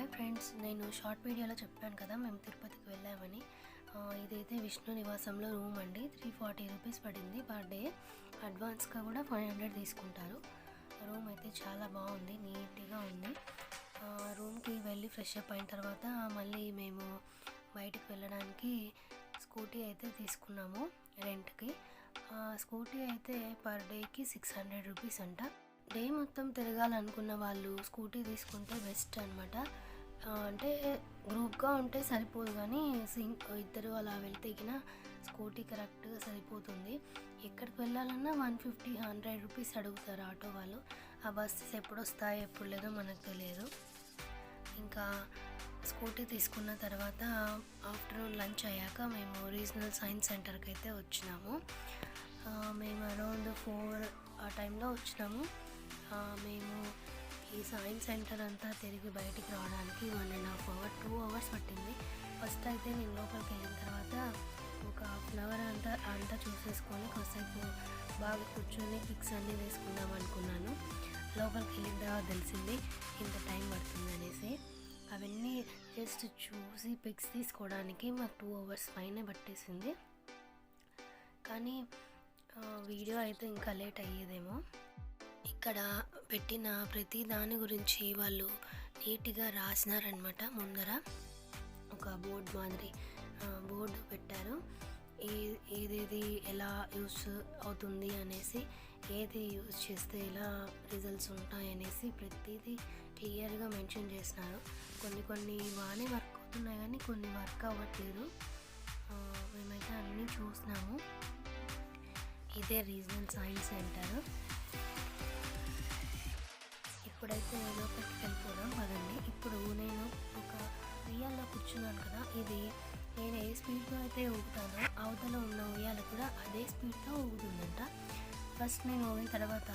Hi friends, నేను short వీడియోలో చెప్పాను కదా మేము తిరుపతికి వెళ్ళామని. ఇదైతే విష్ణు నివాసంలో రూమ్ అండి. 340 రూపీస్ పడింది పర్ డే. అడ్వాన్స్గా కూడా 500 తీసుకుంటారు. రూమ్ అయితే చాలా బాగుంది, నీట్గా ఉంది. రూమ్కి వెళ్ళి ఫ్రెష్ అప్ అయిన తర్వాత మళ్ళీ మేము బయటికి వెళ్ళడానికి స్కూటీ అయితే తీసుకున్నాము రెంట్కి. స్కూటీ అయితే పర్ డేకి 600 రూపీస్ అంట. డే మొత్తం తిరగాలనుకున్న వాళ్ళు స్కూటీ తీసుకుంటే బెస్ట్ అనమాట. అంటే గ్రూప్గా ఉంటే సరిపోదు, కానీ ఇద్దరు అలా వెళ్తేగిన స్కూటీ కరెక్ట్గా సరిపోతుంది. ఎక్కడికి వెళ్ళాలన్నా 150-100 రూపీస్ అడుగుతారు ఆటో వాళ్ళు. ఆ బస్సెస్ ఎప్పుడు వస్తాయో ఎప్పుడు లేదో మనకు తెలియదు. ఇంకా స్కూటీ తీసుకున్న తర్వాత ఆఫ్టర్నూన్ లంచ్ అయ్యాక మేము రీజనల్ సైన్స్ సెంటర్కి అయితే వచ్చినాము. మేము అరౌండ్ 4 ఆ టైంలో వచ్చినాము. మేము ఈ సైన్స్ సెంటర్ అంతా తిరిగి బయటికి రావడానికి 1.5 అవర్ 2 అవర్స్ పట్టింది. ఫస్ట్ అయితే నేను లోపలికి వెళ్ళిన తర్వాత ఒక హాఫ్ అన్ అవర్ అంతా చూసేసుకొని కాసేపు బాగా కూర్చొని పిక్స్ అన్నీ వేసుకుందాం అనుకున్నాను. లోపలికి వెళ్ళిన తర్వాత తెలిసింది ఇంత టైం పడుతుంది అనేసి. అవన్నీ జస్ట్ చూసి పిక్స్ తీసుకోవడానికి మాకు 2 అవర్స్ పైనే పట్టేసింది. కానీ వీడియో అయితే ఇంకా లేట్ అయ్యేదేమో. ఇక్కడ పెట్టిన ప్రతి దాని గురించి వాళ్ళు నీట్గా రాసినారనమాట. ముందర ఒక బోర్డు మాదిరి బోర్డు పెట్టారు. ఏదేది ఎలా యూస్ అవుతుంది అనేసి, ఏది యూజ్ చేస్తే ఎలా రిజల్ట్స్ ఉంటాయనేసి ప్రతిదీ క్లియర్గా మెన్షన్ చేసినారు. కొన్ని బాగానే వర్క్ అవుతున్నాయి, కానీ కొన్ని వర్క్ అవ్వట్లేదు. మేమైతే అన్నీ చూసినాము. ఇదే రీజనల్ సైన్స్ సెంటర్. ఇప్పుడైతే లోపలికి వెళ్ళిపోదాం పదండి. ఇప్పుడు నేను ఒక ఉయ్యాల్లో కూర్చున్నాను కదా, ఇది నేను ఏ స్పీడ్తో అయితే ఊగుతానో అవతల ఉన్న ఉయ్యాల కూడా అదే స్పీడ్తో ఊగుతుందంట. ఫస్ట్ నేను ఊగిన తర్వాత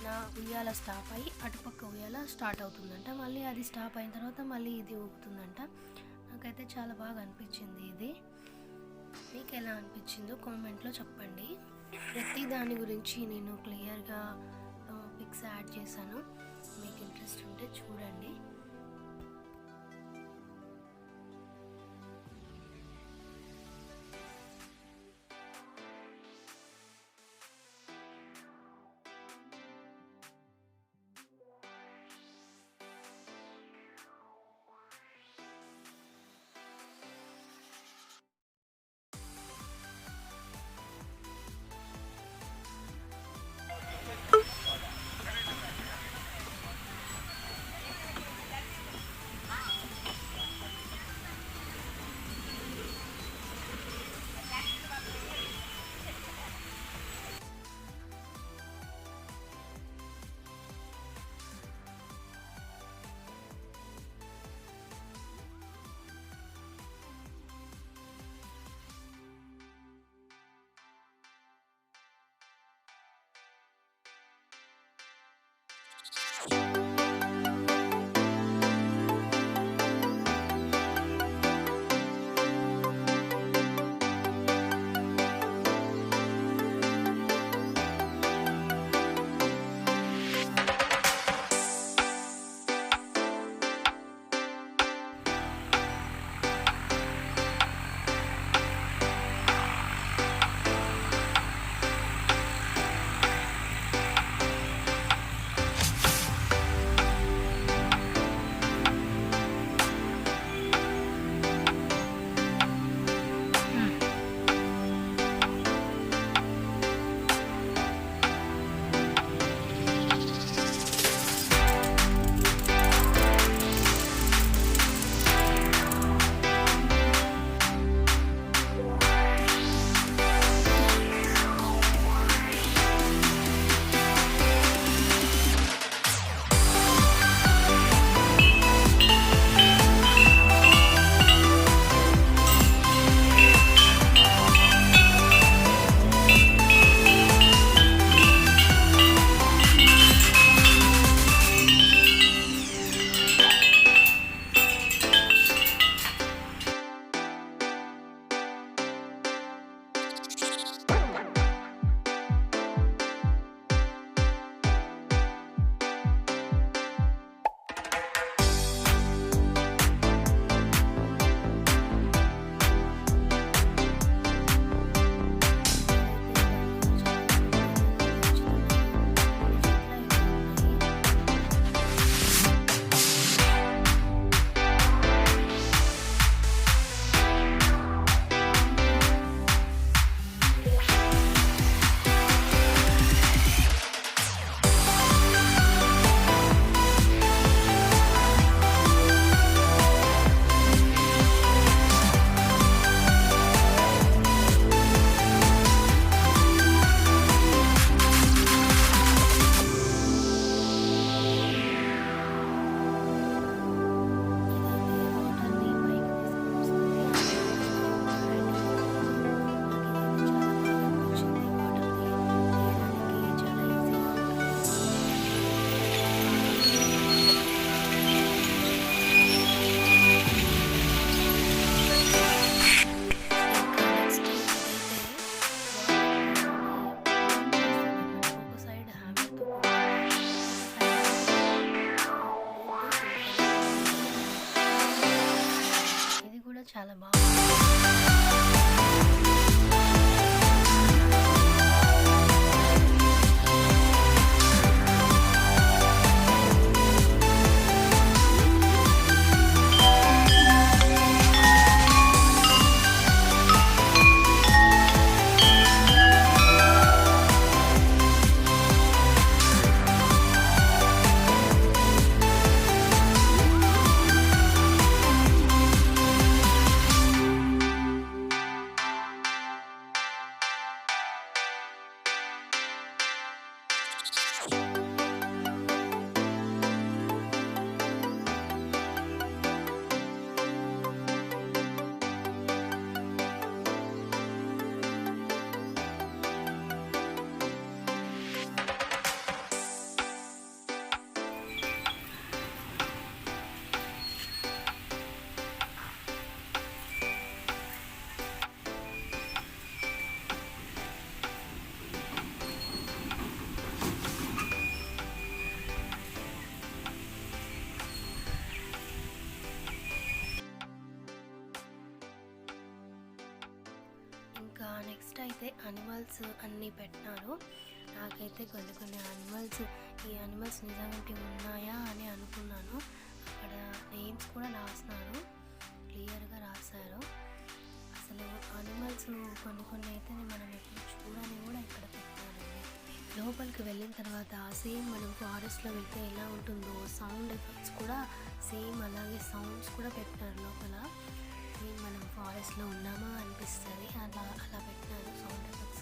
నా ఉయ్యాల స్టాప్ అయ్యి అటుపక్క ఉయ్యాల స్టార్ట్ అవుతుందంట. మళ్ళీ అది స్టాప్ అయిన తర్వాత మళ్ళీ ఇది ఊగుతుందంట. నాకైతే చాలా బాగా అనిపించింది ఇది. మీకు ఎలా అనిపించిందో కామెంట్లో చెప్పండి. ప్రతి దాని గురించి నేను క్లియర్గా పిక్స్ యాడ్ చేశాను. మీకు ఇంట్రెస్ట్ ఉంటే చూడండి. చాలా బాగుంది. ఇంకా నెక్స్ట్ అయితే అనిమల్స్ అన్నీ పెట్టినారు. నాకైతే కొన్ని ఈ అనిమల్స్ నిజంగా ఉన్నాయా అని అనుకున్నాను. అక్కడ నేమ్స్ కూడా రాస్తున్నారు, క్లియర్గా రాశారు. అసలు అనిమల్స్ కొన్ని అయితే మనం ఎప్పుడు చూడని కూడా ఇక్కడ పెట్టారండి. లోపలికి వెళ్ళిన తర్వాత సేమ్ మనం ఫారెస్ట్లో వెళ్తే ఎలా ఉంటుందో సౌండ్ ఎఫెక్ట్స్ కూడా సేమ్ అలాగే సౌండ్స్ కూడా పెట్టారు లోపల. మనం ఫారెస్ట్లో ఉన్నామా అనిపిస్తుంది, అలా పెట్టినారు సౌండ్ ఎఫెక్ట్స్.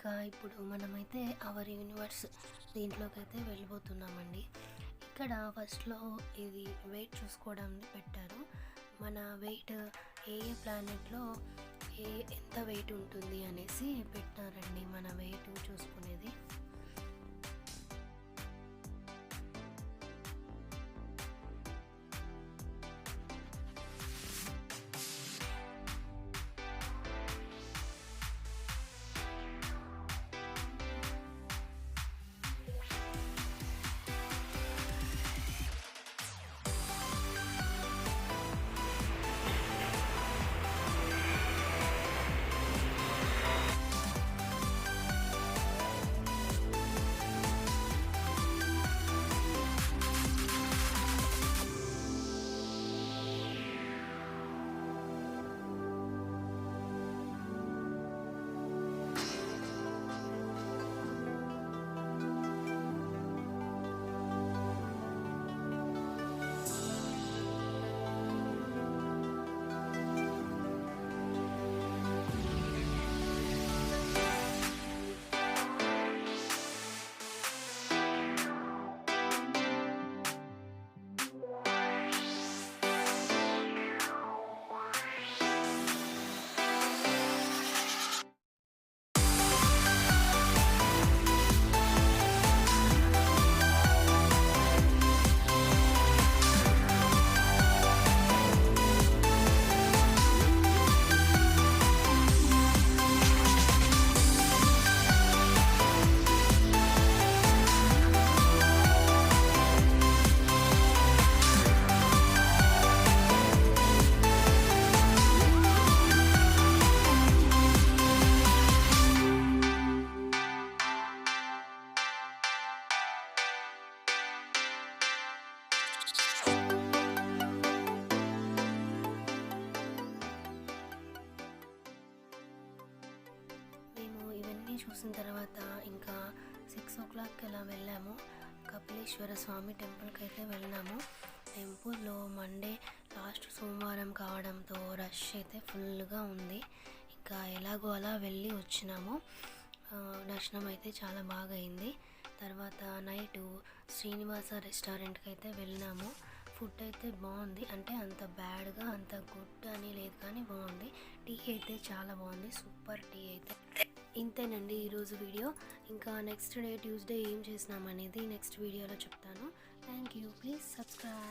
ఇంకా ఇప్పుడు మనమైతే అవర్ యూనివర్స్ దీంట్లోకి అయితే వెళ్ళిపోతున్నామండి. ఇక్కడ ఫస్ట్లో ఇది వెయిట్ చూసుకోవడానికి పెట్టారు. మన వెయిట్ ఏ ప్లానెట్లో ఎంత వెయిట్ ఉంటుంది అనేసి పెట్టారండి, మన వెయిట్ చూసుకునేది. చూసిన తర్వాత ఇంకా 6 o'clock అలా వెళ్ళాము. కపిలేశ్వర స్వామి టెంపుల్కి అయితే వెళ్ళాము. టెంపుల్లో మండే లాస్ట్ సోమవారం కావడంతో రష్ అయితే ఫుల్గా ఉంది. ఇంకా ఎలాగో అలా వెళ్ళి వచ్చినాము. దర్శనం అయితే చాలా బాగా అయింది. తర్వాత నైటు శ్రీనివాస రెస్టారెంట్కి అయితే వెళ్ళినాము. ఫుడ్ అయితే బాగుంది, అంటే అంత బ్యాడ్గా అంత గుడ్ అని లేదు కానీ బాగుంది. టీ అయితే చాలా బాగుంది, సూపర్ టీ అయితే. ఇంతేనండి ఈరోజు వీడియో. ఇంకా నెక్స్ట్ డే ట్యూస్డే ఏం చేసినామనేది నెక్స్ట్ వీడియోలో చెప్తాను. Thank you. Please subscribe.